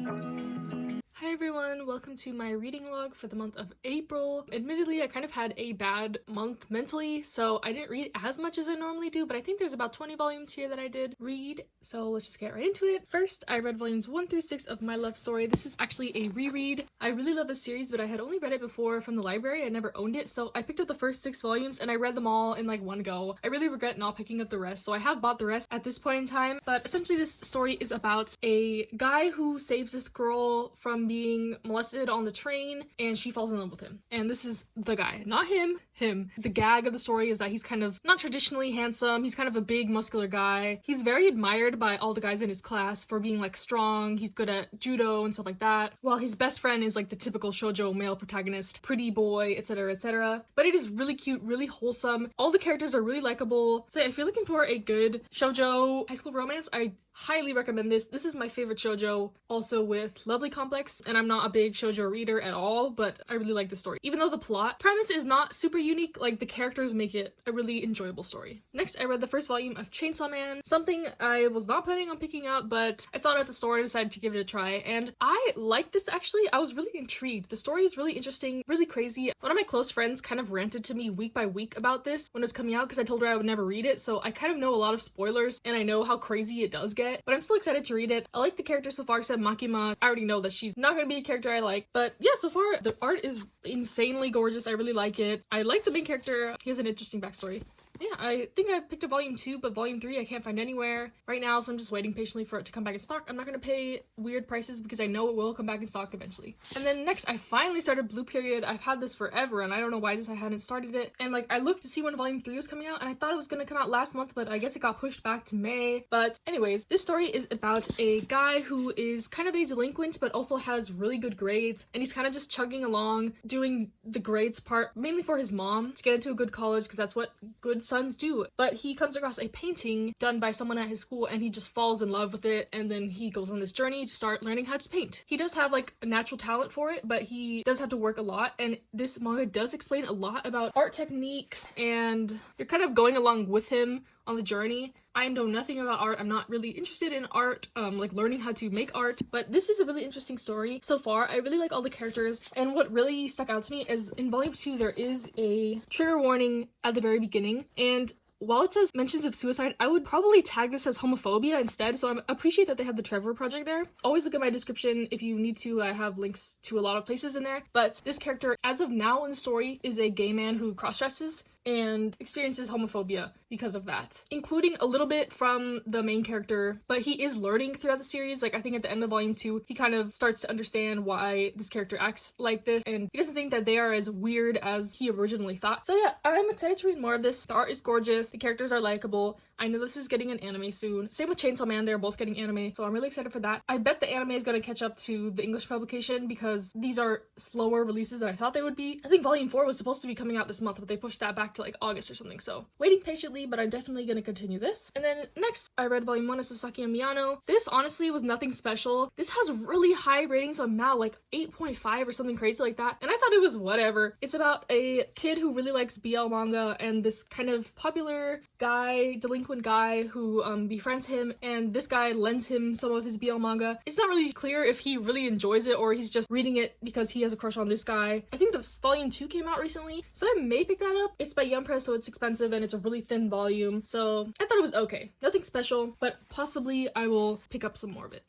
Hi everyone, welcome to my reading log for the month of April. Admittedly, I kind of had a bad month mentally, so I didn't read as much as I normally do, but I think there's about 20 volumes here that I did read, so let's just get right into it. First, I read volumes 1 through 6 of My Love Story. This is actually a reread. I really love this series, but I had only read it before from the library. I never owned it, so I picked up the first 6 volumes and I read them all in like one go. I really regret not picking up the rest, so I have bought the rest at this point in time, but essentially this story is about a guy who saves this girl from being molested on the train, and she falls in love with him. And this is the guy, not him. The gag of the story is that he's kind of not traditionally handsome. He's kind of a big muscular guy. He's very admired by all the guys in his class for being like strong. He's good at judo and stuff like that, while his best friend is like the typical shoujo male protagonist, pretty boy, etc, etc. But it is really cute, really wholesome. All the characters are really likable. So yeah, if you're looking for a good shoujo high school romance, I highly recommend this. This is my favorite shoujo, also with Lovely Complex, and I'm not a big shoujo reader at all, but I really like the story. Even though the plot premise is not super unique, like the characters make it a really enjoyable story. Next, I read the first volume of Chainsaw Man, something I was not planning on picking up, but I saw it at the store and decided to give it a try, and I liked this actually. I was really intrigued. The story is really interesting, really crazy. One of my close friends kind of ranted to me week by week about this when it was coming out because I told her I would never read it, so I kind of know a lot of spoilers and I know how crazy it does get. But I'm still excited to read it. I like the character so far, except Makima. I already know that she's not going to be a character I like. But yeah, so far, the art is insanely gorgeous. I really like it. I like the main character. He has an interesting backstory. Yeah, I think I picked up volume 2, but volume 3 I can't find anywhere right now, so I'm just waiting patiently for it to come back in stock. I'm not going to pay weird prices because I know it will come back in stock eventually. And then next, I finally started Blue Period. I've had this forever, and I don't know why I hadn't started it. And like, I looked to see when volume 3 was coming out, and I thought it was going to come out last month, but I guess it got pushed back to May. But anyways, this story is about a guy who is kind of a delinquent, but also has really good grades, and he's kind of just chugging along, doing the grades part, mainly for his mom, to get into a good college, because that's what good sons do. But he comes across a painting done by someone at his school and he just falls in love with it, and then he goes on this journey to start learning how to paint. He does have like a natural talent for it, but he does have to work a lot, and this manga does explain a lot about art techniques, and you're kind of going along with him on the journey. I know nothing about art. I'm not really interested in art, like learning how to make art, but this is a really interesting story so far. I really like all the characters, and what really stuck out to me is in volume 2 there is a trigger warning at the very beginning, and while it says mentions of suicide, I would probably tag this as homophobia instead, so I appreciate that they have the Trevor Project there. Always look at my description if you need to. I have links to a lot of places in there, but this character, as of now in the story, is a gay man who cross-dresses and experiences homophobia because of that, including a little bit from the main character, but he is learning throughout the series. Like, I think at the end of volume 2 he kind of starts to understand why this character acts like this, and he doesn't think that they are as weird as he originally thought. So yeah, I'm excited to read more of this. The art is gorgeous, the characters are likable. I know this is getting an anime soon. Same with Chainsaw Man, they're both getting anime, so I'm really excited for that. I bet the anime is going to catch up to the English publication because these are slower releases than I thought they would be. I think volume 4 was supposed to be coming out this month, but they pushed that back to like August or something, so waiting patiently, but I'm definitely going to continue this. And then next, I read volume 1 of Sasaki and Miyano. This honestly was nothing special. This has really high ratings on Mal, like 8.5 or something crazy like that, and I thought it was whatever. It's about a kid who really likes BL manga, and this kind of popular guy, delinquent guy, who befriends him, and this guy lends him some of his BL manga. It's not really clear if he really enjoys it or he's just reading it because he has a crush on this guy. I think the volume 2 came out recently, so I may pick that up. It's by Young Press, so it's expensive and it's a really thin volume, so I thought it was okay. Nothing special, but possibly I will pick up some more of it.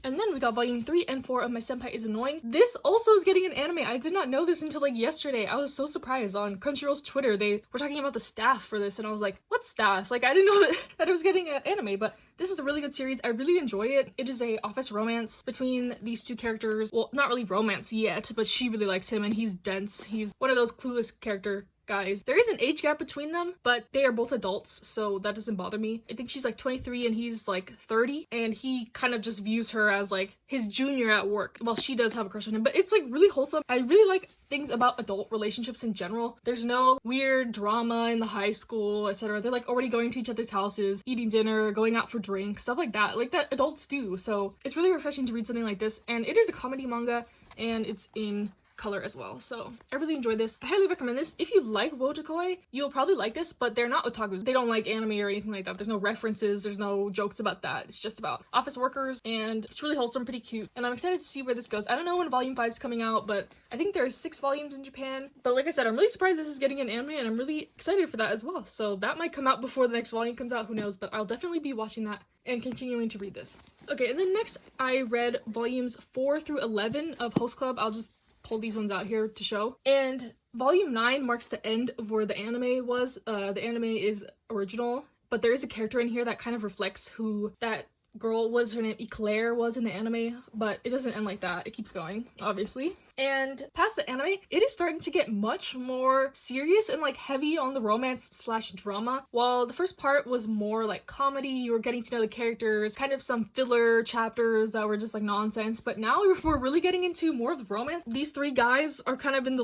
And then we got volume 3 and 4 of My Senpai is Annoying. This also is getting an anime. I did not know this until like yesterday. I was so surprised. On Crunchyroll's Twitter, they were talking about the staff for this, and I was like, what staff? Like, I didn't know that it was getting an anime, but this is a really good series. I really enjoy it. It is a office romance between these two characters. Well, not really romance yet, but she really likes him and he's dense. He's one of those clueless character guys. There is an age gap between them, but they are both adults, so that doesn't bother me. I think she's like 23 and he's like 30, and he kind of just views her as like his junior at work. Well, she does have a crush on him, but it's like really wholesome. I really like things about adult relationships in general. There's no weird drama in the high school, etc. They're like already going to each other's houses, eating dinner, going out for drinks, stuff like that adults do. So it's really refreshing to read something like this, and it is a comedy manga, and it's in color as well. So I really enjoyed this. I highly recommend this. If you like wotakoi, you'll probably like this, but they're not otakus. They don't like anime or anything like that. There's no references, there's no jokes about that. It's just about office workers, and it's really wholesome, pretty cute. And I'm excited to see where this goes. I don't know when volume 5 is coming out, but I think there's 6 volumes in Japan. But like I said, I'm really surprised this is getting an anime, and I'm really excited for that as well. So that might come out before the next volume comes out, who knows, but I'll definitely be watching that and continuing to read this. Okay, and then next I read volumes 4 through 11 of Host Club. I'll just pull these ones out here to show. And volume 9 marks the end of where the anime was. The anime is original, but there is a character in here that kind of reflects who that girl, what is her name, Eclair, was in the anime, but it doesn't end like that. It keeps going, obviously. And past the anime, it is starting to get much more serious and like heavy on the romance slash drama. While the first part was more like comedy, you were getting to know the characters, kind of some filler chapters that were just like nonsense, but now we're really getting into more of the romance. These 3 guys are kind of in the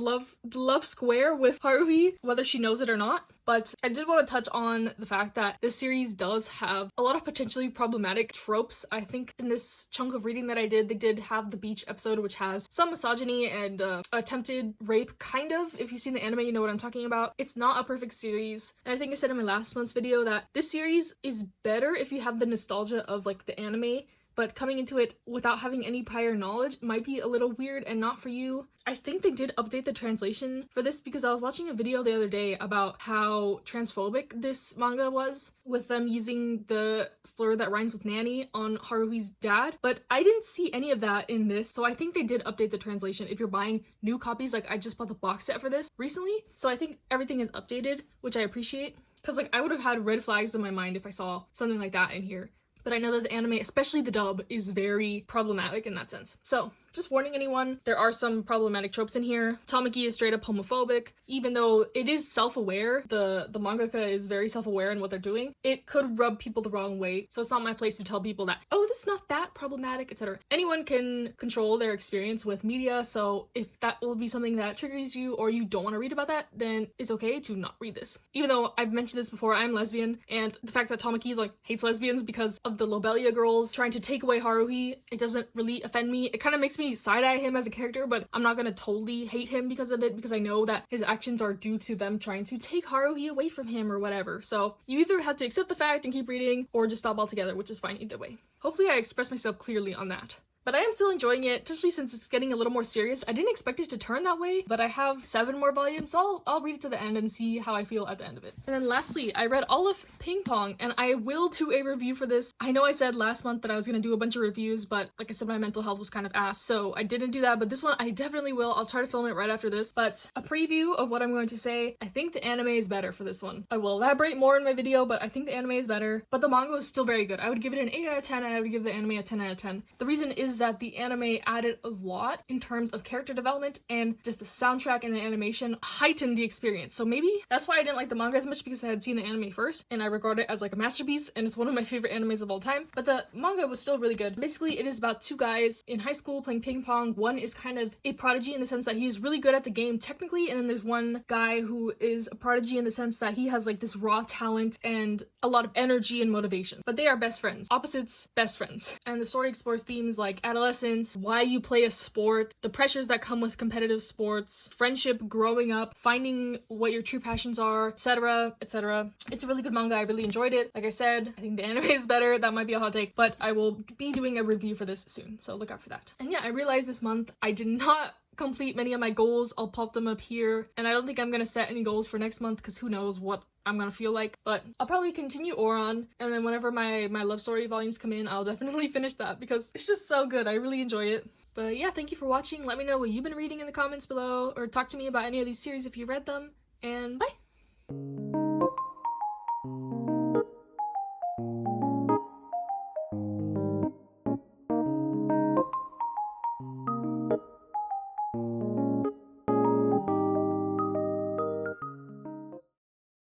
love square with Haruhi, whether she knows it or not. But I did want to touch on the fact that this series does have a lot of potentially problematic tropes. I think in this chunk of reading that I did, they did have the beach episode, which has some misogyny and attempted rape, kind of. If you've seen the anime, you know what I'm talking about. It's not a perfect series. And I think I said in my last month's video that this series is better if you have the nostalgia of like the anime, but coming into it without having any prior knowledge might be a little weird and not for you. I think they did update the translation for this because I was watching a video the other day about how transphobic this manga was, with them using the slur that rhymes with nanny on Haruhi's dad, but I didn't see any of that in this, so I think they did update the translation if you're buying new copies. Like I just bought the box set for this recently, so I think everything is updated, which I appreciate, because like I would have had red flags in my mind if I saw something like that in here. But I know that the anime, especially the dub, is very problematic in that sense. So, just warning anyone, there are some problematic tropes in here. Tamaki is straight up homophobic. Even though it is self-aware, the mangaka is very self-aware in what they're doing, it could rub people the wrong way. So it's not my place to tell people that, oh, this is not that problematic, etc. Anyone can control their experience with media, so if that will be something that triggers you or you don't want to read about that, then it's okay to not read this. Even though I've mentioned this before, I'm lesbian, and the fact that Tamaki like hates lesbians because of the Lobelia girls trying to take away Haruhi, it doesn't really offend me. It kind of makes me side-eye him as a character, but I'm not gonna totally hate him because of it, because I know that his actions are due to them trying to take Haruhi away from him or whatever. So you either have to accept the fact and keep reading, or just stop altogether, which is fine either way. Hopefully I expressed myself clearly on that. But I am still enjoying it, especially since it's getting a little more serious. I didn't expect it to turn that way, but I have 7 more volumes, so I'll read it to the end and see how I feel at the end of it. And then lastly, I read all of Ping Pong, and I will do a review for this. I know I said last month that I was going to do a bunch of reviews, but like I said, my mental health was kind of ass, so I didn't do that, but this one I definitely will. I'll try to film it right after this. But a preview of what I'm going to say, I think the anime is better for this one. I will elaborate more in my video, but I think the anime is better. But the manga is still very good. I would give it an 8 out of 10, and I would give the anime a 10 out of 10. The reason is that the anime added a lot in terms of character development, and just the soundtrack and the animation heightened the experience. So maybe that's why I didn't like the manga as much, because I had seen the anime first and I regard it as like a masterpiece, and it's one of my favorite animes of all time. But the manga was still really good. Basically, it is about 2 guys in high school playing ping pong. One is kind of a prodigy in the sense that he is really good at the game technically, and then there's one guy who is a prodigy in the sense that he has like this raw talent and a lot of energy and motivation. But they are best friends. Opposites, best friends. And the story explores themes like adolescence, why you play a sport, the pressures that come with competitive sports, friendship, growing up, finding what your true passions are, etc., etc. It's a really good manga. I really enjoyed it. Like I said, I think the anime is better. That might be a hot take, but I will be doing a review for this soon, so look out for that. And yeah, I realized this month I did not complete many of my goals. I'll pop them up here, and I don't think I'm gonna set any goals for next month because who knows what I'm gonna feel like, but I'll probably continue Oron, and then whenever my love story volumes come in, I'll definitely finish that because it's just so good. I really enjoy it. But yeah, thank you for watching. Let me know what you've been reading in the comments below, or talk to me about any of these series if you read them, and bye!